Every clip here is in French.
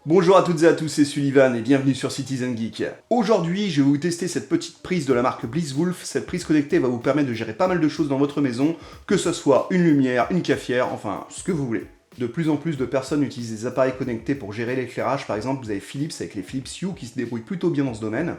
Bonjour à toutes et à tous, c'est Sullivan et bienvenue sur Citizen Geek. Aujourd'hui, je vais vous tester cette petite prise de la marque Blitzwolf. Cette prise connectée va vous permettre de gérer pas mal de choses dans votre maison, que ce soit une lumière, une cafetière, enfin ce que vous voulez. De plus en plus de personnes utilisent des appareils connectés pour gérer l'éclairage. Par exemple, vous avez Philips avec les Philips Hue qui se débrouillent plutôt bien dans ce domaine.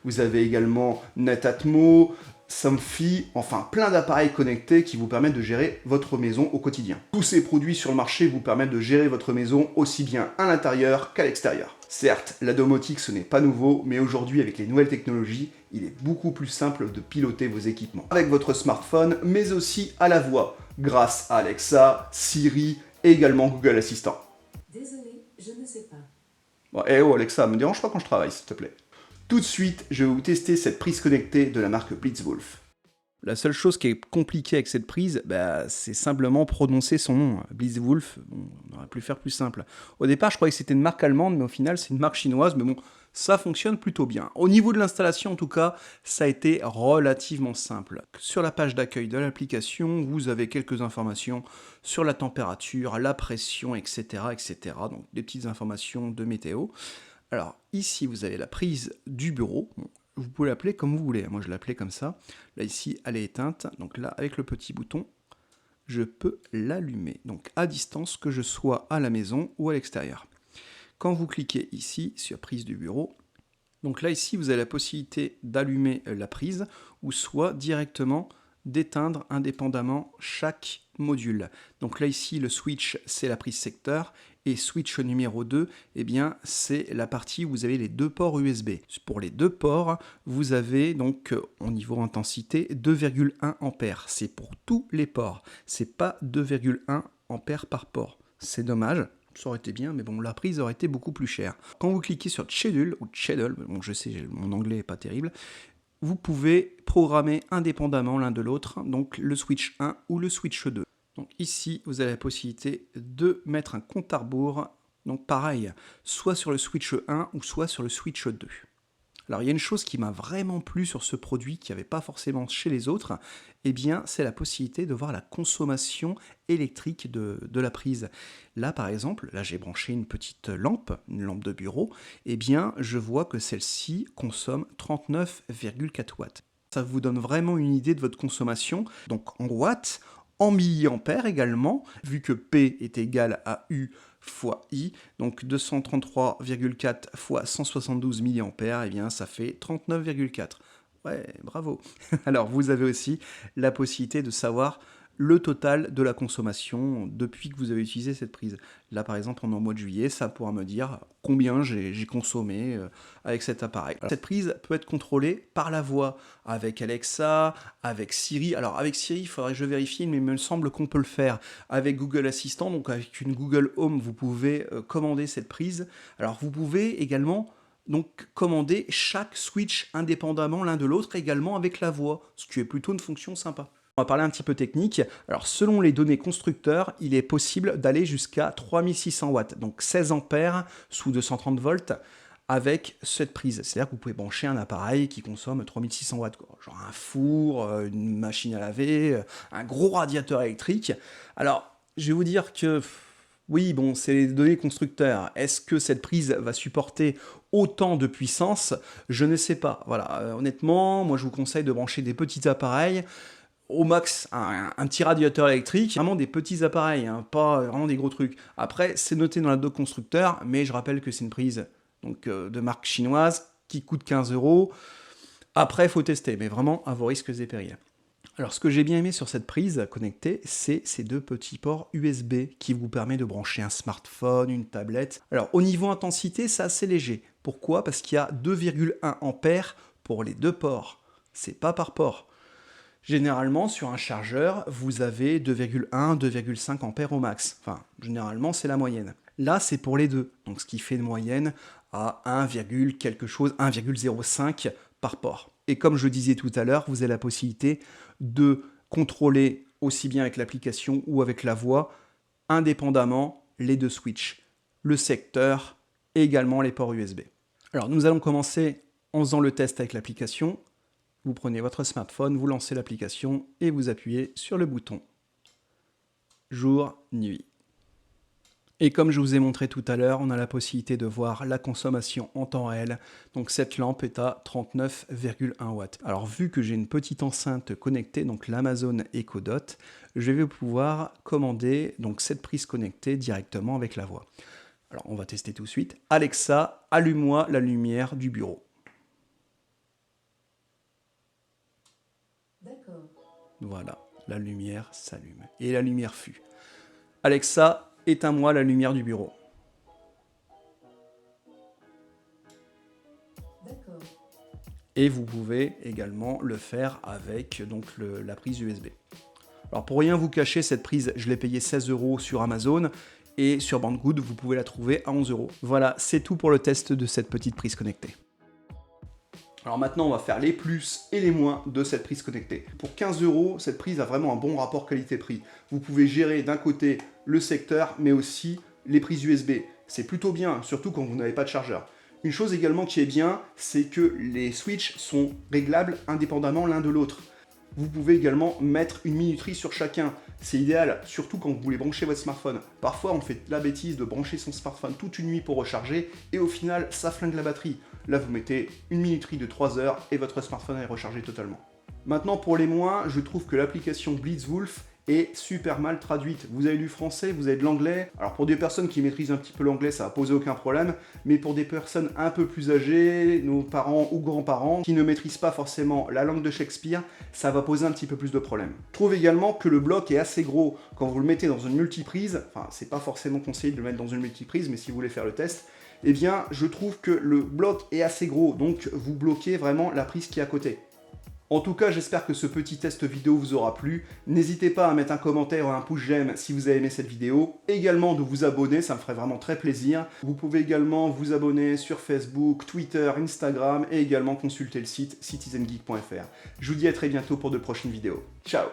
Vous avez également Netatmo, Somfy, enfin plein d'appareils connectés qui vous permettent de gérer votre maison au quotidien. Tous ces produits sur le marché vous permettent de gérer votre maison aussi bien à l'intérieur qu'à l'extérieur. Certes, la domotique ce n'est pas nouveau, mais aujourd'hui avec les nouvelles technologies, il est beaucoup plus simple de piloter vos équipements. Avec votre smartphone, mais aussi à la voix, grâce à Alexa, Siri et également Google Assistant. Désolé, je ne sais pas. Bon, eh oh Alexa, me dérange pas quand je travaille s'il te plaît. Tout de suite, je vais vous tester cette prise connectée de la marque Blitzwolf. La seule chose qui est compliquée avec cette prise, c'est simplement prononcer son nom. Blitzwolf, on aurait pu faire plus simple. Au départ, je croyais que c'était une marque allemande, mais au final, c'est une marque chinoise, mais bon, ça fonctionne plutôt bien. Au niveau de l'installation, en tout cas, ça a été relativement simple. Sur la page d'accueil de l'application, vous avez quelques informations sur la température, la pression, etc., etc. Donc, des petites informations de météo. Alors, ici, vous avez la prise du bureau. Vous pouvez l'appeler comme vous voulez. Moi, je l'appelais comme ça. Là, ici, elle est éteinte. Donc là, avec le petit bouton, je peux l'allumer. Donc, à distance, que je sois à la maison ou à l'extérieur. Quand vous cliquez ici, sur prise du bureau, donc là, ici, vous avez la possibilité d'allumer la prise ou soit directement d'éteindre indépendamment chaque module. Donc là, ici, le switch, c'est la prise secteur. Et switch numéro 2, eh bien, c'est la partie où vous avez les deux ports USB. Pour les deux ports, vous avez donc au niveau intensité 2,1 ampères. C'est pour tous les ports. C'est pas 2,1 ampères par port. C'est dommage. Ça aurait été bien, mais bon, la prise aurait été beaucoup plus chère. Quand vous cliquez sur Schedule, ou Schedule, bon, je sais, mon anglais n'est pas terrible, vous pouvez programmer indépendamment l'un de l'autre, donc le switch 1 ou le switch 2. Donc ici, vous avez la possibilité de mettre un compte à rebours, donc pareil, soit sur le switch 1 ou soit sur le switch 2. Alors il y a une chose qui m'a vraiment plu sur ce produit, qui n'y avait pas forcément chez les autres, eh bien c'est la possibilité de voir la consommation électrique de la prise. Là par exemple, là j'ai branché une petite lampe, une lampe de bureau, eh bien je vois que celle-ci consomme 39,4 watts. Ça vous donne vraiment une idée de votre consommation, donc en watts, en milliampères également, vu que P est égal à U fois I, donc 233,4 fois 172 mAh, eh bien ça fait 39,4. Ouais, bravo. Alors vous avez aussi la possibilité de savoir le total de la consommation depuis que vous avez utilisé cette prise. Là par exemple on est en mois de juillet, ça pourra me dire combien j'ai consommé avec cet appareil. Alors, cette prise peut être contrôlée par la voix, avec Alexa, avec Siri. Alors avec Siri, il faudrait que je vérifie, mais il me semble qu'on peut le faire. Avec Google Assistant, donc avec une Google Home, vous pouvez commander cette prise. Alors vous pouvez également donc commander chaque switch indépendamment l'un de l'autre, également avec la voix, ce qui est plutôt une fonction sympa. On va parler un petit peu technique. Alors, selon les données constructeurs, il est possible d'aller jusqu'à 3600 watts, donc 16 ampères sous 230 volts avec cette prise. C'est-à-dire que vous pouvez brancher un appareil qui consomme 3600 watts, quoi. Genre un four, une machine à laver, un gros radiateur électrique. Alors, je vais vous dire que oui, bon, c'est les données constructeurs. Est-ce que cette prise va supporter autant de puissance? Je ne sais pas. Voilà, honnêtement, moi je vous conseille de brancher des petits appareils au max un petit radiateur électrique, vraiment des petits appareils, hein, pas vraiment des gros trucs. Après, c'est noté dans la doc constructeur, mais je rappelle que c'est une prise donc, de marque chinoise qui coûte 15 euros. Après, il faut tester, mais vraiment à vos risques et périls. Alors, ce que j'ai bien aimé sur cette prise connectée, c'est ces deux petits ports USB qui vous permettent de brancher un smartphone, une tablette. Alors, au niveau intensité, c'est assez léger. Pourquoi? Parce qu'il y a 2,1 ampères pour les deux ports. C'est pas par port. Généralement, sur un chargeur, vous avez 2,1, 2,5 ampères au max. Enfin, généralement, c'est la moyenne. Là, c'est pour les deux. Donc, ce qui fait une moyenne à 1, quelque chose, 1,05 par port. Et comme je le disais tout à l'heure, vous avez la possibilité de contrôler aussi bien avec l'application ou avec la voix, indépendamment, les deux switches, le secteur et également les ports USB. Alors, nous allons commencer en faisant le test avec l'application. Vous prenez votre smartphone, vous lancez l'application et vous appuyez sur le bouton jour, nuit. Et comme je vous ai montré tout à l'heure, on a la possibilité de voir la consommation en temps réel. Donc cette lampe est à 39,1 watts. Alors vu que j'ai une petite enceinte connectée, donc l'Amazon Echo Dot, je vais pouvoir commander donc cette prise connectée directement avec la voix. Alors on va tester tout de suite. Alexa, allume-moi la lumière du bureau. D'accord. Voilà, la lumière s'allume. Et la lumière fut. Alexa, éteins-moi la lumière du bureau. D'accord. Et vous pouvez également le faire avec donc, la prise USB. Alors pour rien vous cacher, cette prise, je l'ai payée 16 € sur Amazon et sur Banggood, vous pouvez la trouver à 11 €. Voilà, c'est tout pour le test de cette petite prise connectée. Alors maintenant, on va faire les plus et les moins de cette prise connectée. Pour 15 €, cette prise a vraiment un bon rapport qualité-prix. Vous pouvez gérer d'un côté le secteur, mais aussi les prises USB. C'est plutôt bien, surtout quand vous n'avez pas de chargeur. Une chose également qui est bien, c'est que les switches sont réglables indépendamment l'un de l'autre. Vous pouvez également mettre une minuterie sur chacun. C'est idéal, surtout quand vous voulez brancher votre smartphone. Parfois, on fait la bêtise de brancher son smartphone toute une nuit pour recharger, et au final, ça flingue la batterie. Là, vous mettez une minuterie de 3 heures, et votre smartphone est rechargé totalement. Maintenant, pour les moins, je trouve que l'application Blitzwolf est super mal traduite. Vous avez du français, vous avez de l'anglais. Alors pour des personnes qui maîtrisent un petit peu l'anglais, ça va poser aucun problème, mais pour des personnes un peu plus âgées, nos parents ou grands-parents, qui ne maîtrisent pas forcément la langue de Shakespeare, ça va poser un petit peu plus de problèmes. Je trouve également que le bloc est assez gros. Quand vous le mettez dans une multiprise, enfin c'est pas forcément conseillé de le mettre dans une multiprise, mais si vous voulez faire le test, eh bien je trouve que le bloc est assez gros, donc vous bloquez vraiment la prise qui est à côté. En tout cas, j'espère que ce petit test vidéo vous aura plu. N'hésitez pas à mettre un commentaire ou un pouce j'aime si vous avez aimé cette vidéo. Également de vous abonner, ça me ferait vraiment très plaisir. Vous pouvez également vous abonner sur Facebook, Twitter, Instagram et également consulter le site citizengeek.fr. Je vous dis à très bientôt pour de prochaines vidéos. Ciao!